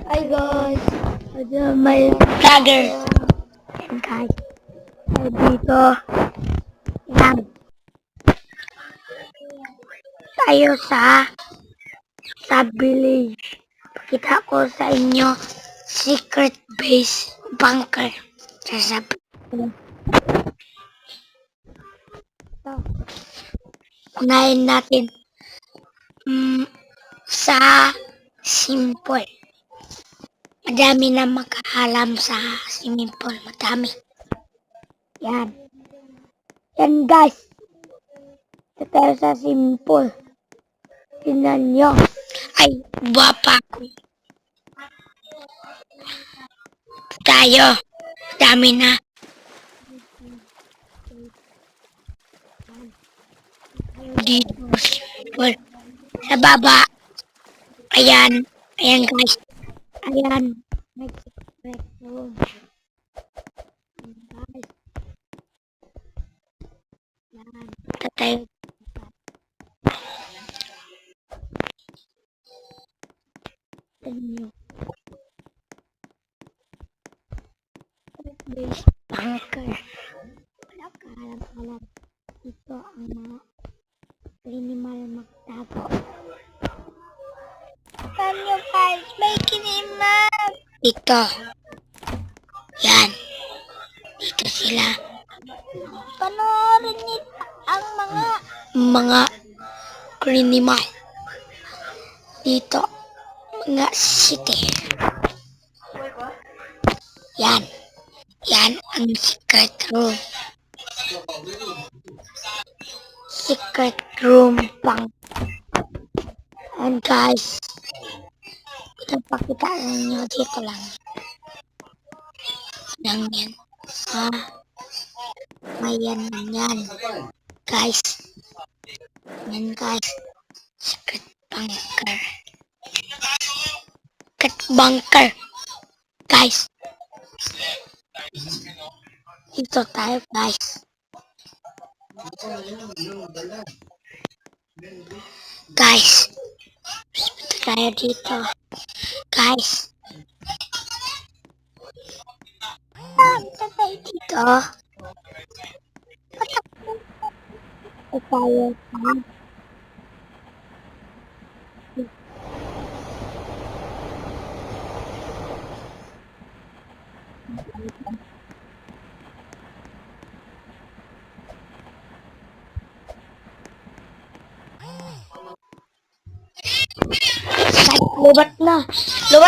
Hi guys! May vlogger! Ayan guys. Dito. Yan. Tayo sa village. Pakita ko sa inyo secret base bunker. Sasabi ko. Ito. Unahin natin sa simple. Madami na makaalam sa swimming pool. Madami. Yan. Yan guys. Ito tayo sa swimming pool. Tingnan nyo. Ay, guwapa ko. Tayo. Madami na. Dito. Pool. Sa baba. Ayan. Ayan guys. Ayan. May secret room. Guys. Yan. Ito tayo. Tignan nyo. Base bunker. Wala ka alam. Ito ang mga animal magtago. Tignan nyo guys. May kinimal. Ito. Yan. Dito sila. Panoorin nito ang mga animal. Dito. Mga city. Yan. Yan ang secret room. Secret room pang. And guys, pinapakita nyo dito lang. Lang yan. Mayan yan. Guys. Yan guys. Secret bunker. Secret bunker. Guys. Dito tayo guys. Guys. Dito tayo dito. Guys. Dito tayo dito. Dito tayo. Lubat na. Lubat